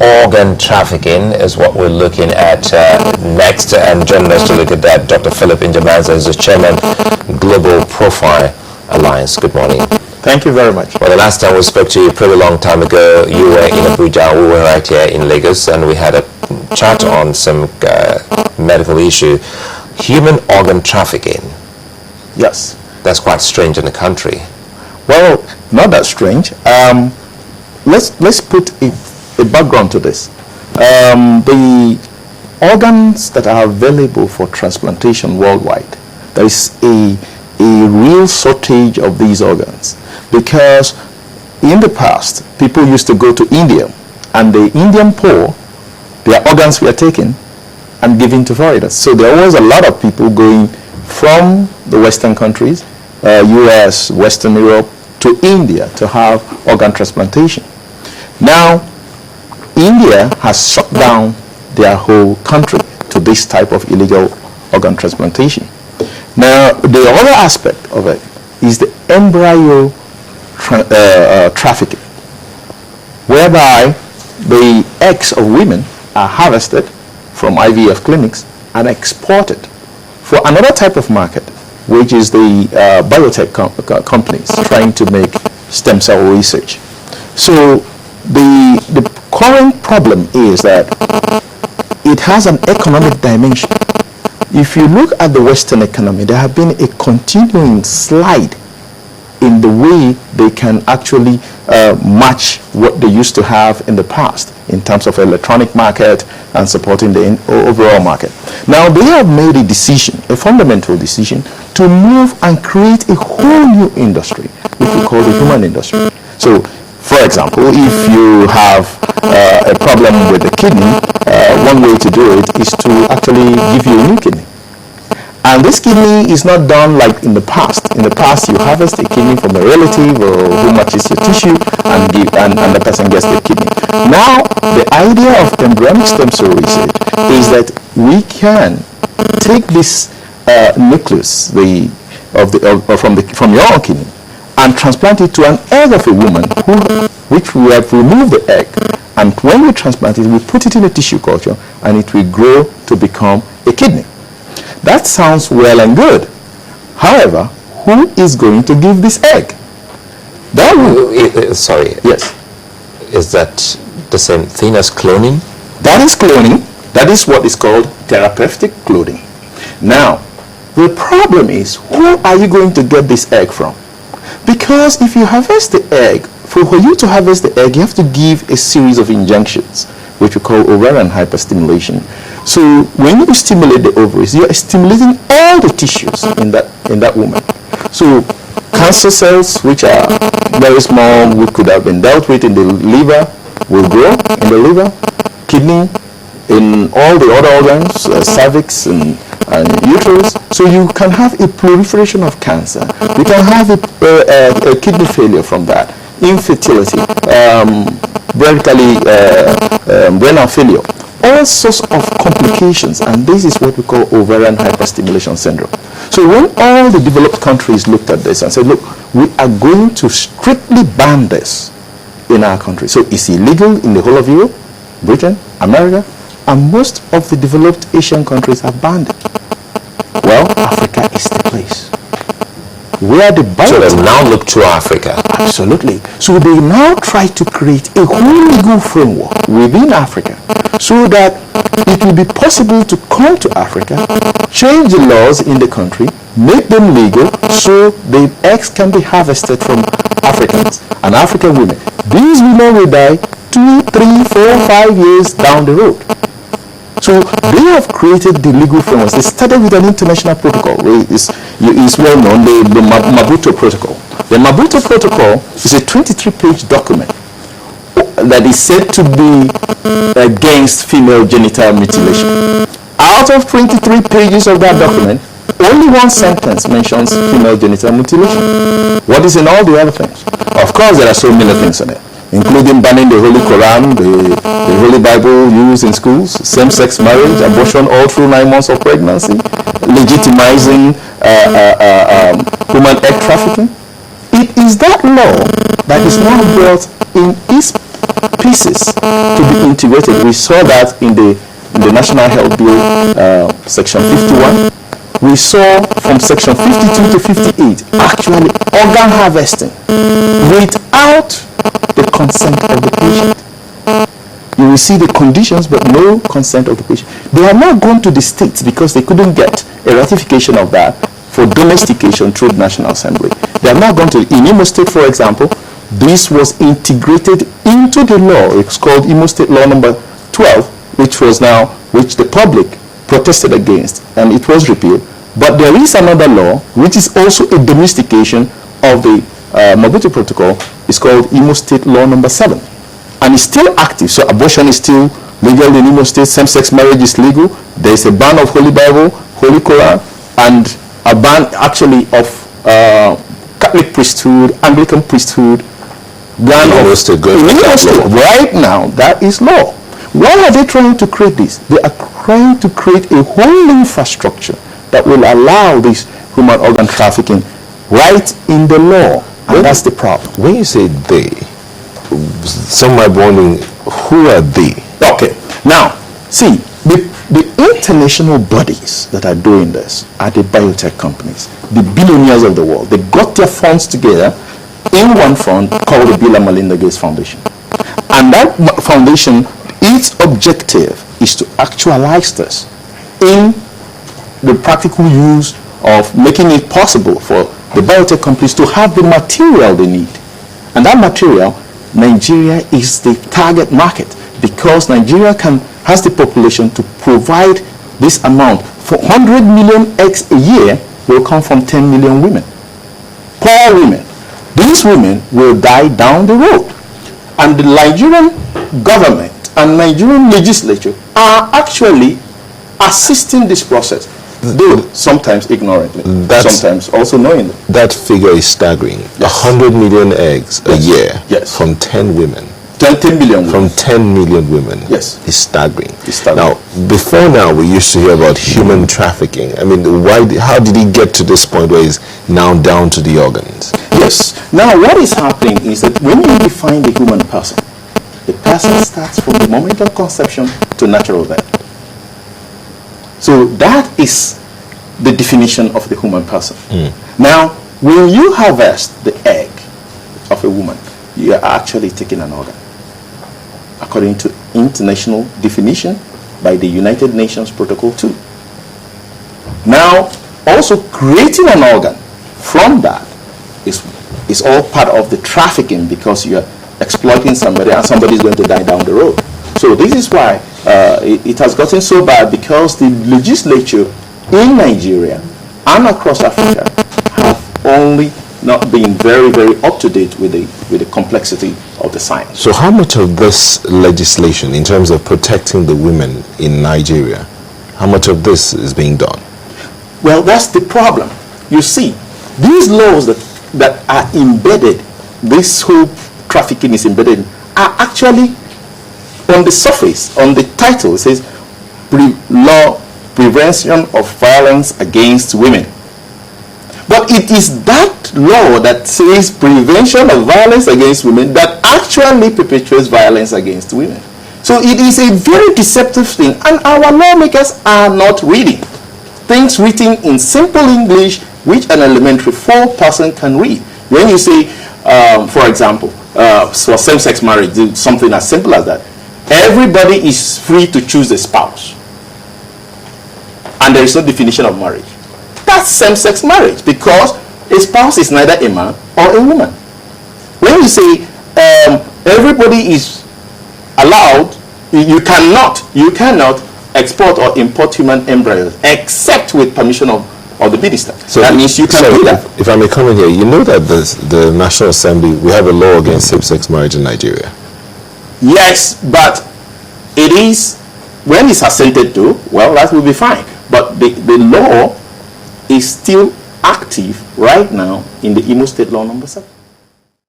organ trafficking is what we're looking at next. And joining us to look at that, Dr. Philip Injamanza is the chairman, Global Profile Alliance. Good morning. Thank you very much. Well, the last time we spoke to you a pretty long time ago, you were in Abuja, we were right here in Lagos, and we had a chat on some medical issue. Human organ trafficking. Yes. That's quite strange in the country. Well, not that strange. Let's put a background to this. The organs that are available for transplantation worldwide, there is a real shortage of these organs, because in the past people used to go to India, and the Indian poor, their organs were taken and given to foreigners. So there was a lot of people going from the Western countries, US, Western Europe, to India to have organ transplantation. Now, India has shut down their whole country to this type of illegal organ transplantation. Now, the other aspect of it is the embryo trafficking, whereby the eggs of women are harvested from IVF clinics and exported for another type of market, which is the biotech companies trying to make stem cell research. So the current problem is that it has an economic dimension. If you look at the Western economy, there have been a continuing slide in the way they can actually match what they used to have in the past in terms of electronic market and supporting the overall market. Now they have made a decision, a fundamental decision, to move and create a whole new industry, which we call the human industry. So, for example, if you have a problem with the kidney, one way to do it is to actually give you a new kidney. And this kidney is not done like in the past. In the past, you harvest a kidney from a relative or who matches your tissue, and the person gets the kidney. Now, the idea of embryonic stem cell research is that we can take this nucleus from your own kidney and transplant it to an egg of a woman which we have removed the egg. And when we transplant it, we put it in a tissue culture, and it will grow to become a kidney. That sounds well and good. However, who is going to give this egg? Sorry. Yes. Is that the same thing as cloning? That is cloning. That is what is called therapeutic cloning. Now, the problem is, who are you going to get this egg from? Because if you harvest the egg, for you to harvest the egg, you have to give a series of injunctions, which we call ovarian hyperstimulation. So when you stimulate the ovaries, you are stimulating all the tissues in that woman. So cancer cells, which are very small, which could have been dealt with in the liver, will grow in the liver, kidney, in all the other organs, cervix and uterus. So you can have a proliferation of cancer. You can have a kidney failure from that, infertility, renal failure, all sorts of complications, and this is what we call ovarian hyperstimulation syndrome. So when all the developed countries looked at this and said, look, we are going to strictly ban this in our country. So it's illegal in the whole of Europe, Britain, America, and most of the developed Asian countries have banned it. Well, Africa is the place where the biotech... So they now look to Africa. Absolutely. So they now try to create a whole legal framework within Africa so that it will be possible to come to Africa, change the laws in the country, make them legal so the eggs can be harvested from Africans and African women. These women will die 2, 3, 4, 5 years down the road. So they have created the legal frameworks. They started with an international protocol. It's well known, the Maputo Protocol. The Maputo Protocol is a 23-page document that is said to be against female genital mutilation. Out of 23 pages of that document, only one sentence mentions female genital mutilation. What is in all the other things? Of course, there are so many things in it, including banning the Holy Quran, the Holy Bible used in schools, same-sex marriage, abortion all through 9 months of pregnancy, legitimizing human egg trafficking. It is that law that is now brought in its pieces to be integrated. We saw that in the National Health Bill, Section 51. We saw from Section 52 to 58 actually organ harvesting without the consent of the patient. You will see the conditions but no consent of the patient. They are not gone to the states because they couldn't get a ratification of that for domestication through the National Assembly. They have not gone to, in Imo State, for example, this was integrated into the law. It's called Imo State Law number 12, which the public protested against, and it was repealed. But there is another law, which is also a domestication of the mobility protocol. It's called Imo State Law number 7. And it's still active. So abortion is still legal in Imo State. Same-sex marriage is legal. There is a ban of Holy Bible, Holy Quran, and a ban actually of Catholic priesthood, Anglican priesthood. Imo State, right now, that is law. Why are they trying to create this? They are trying to create a whole infrastructure that will allow this human organ trafficking right in the law. And that's the problem. When you say they, some might be wondering, who are they? Okay. Now, see, the international bodies that are doing this are the biotech companies, the billionaires of the world. They got their funds together in one fund called the Bill and Melinda Gates Foundation. And that foundation, its objective is to actualize this in the practical use of making it possible for the biotech companies to have the material they need. And that material, Nigeria is the target market because Nigeria has the population to provide this amount. For 100 million eggs a year will come from 10 million women. Poor women. These women will die down the road. And the Nigerian government and Nigerian legislature are actually assisting this process. Though sometimes ignorantly, sometimes also knowingly. That figure is staggering. Yes. 100 million eggs a year from 10 women. 10 million women. From 10 million women. Yes. Is staggering. It's staggering. Now, before now, we used to hear about human trafficking. I mean, how did it get to this point where it's now down to the organs? Yes. Now, what is happening is that when you define the human person, the person starts from the moment of conception to natural death. So that is the definition of the human person. Now, when you harvest the egg of a woman, you are actually taking an organ, according to international definition by the United Nations Protocol 2. Now, also creating an organ from that is all part of the trafficking because you are exploiting somebody and somebody is going to die down the road. So this is why it has gotten so bad because the legislature in Nigeria and across Africa have only not been very, very up to date with the complexity of the science. So how much of this legislation in terms of protecting the women in Nigeria, how much of this is being done? Well, that's the problem. You see, these laws that are embedded, this whole trafficking is embedded, are actually on the surface, on the title, it says Law Prevention of Violence Against Women. But it is that law that says prevention of violence against women that actually perpetuates violence against women. So it is a very deceptive thing, and our lawmakers are not reading things written in simple English which an elementary 4-person can read. When you say, for example, for same-sex marriage, something as simple as that, everybody is free to choose a spouse, and there is no definition of marriage. That's same-sex marriage because a spouse is neither a man or a woman. When you say everybody is allowed, you cannot export or import human embryos except with permission of the minister. So that means you can do that. If I may come in here, you know that the National Assembly, we have a law against same-sex marriage in Nigeria. Yes, but it is, when it's assented to, well, that will be fine. But the law is still active right now in the Imo State Law number 7.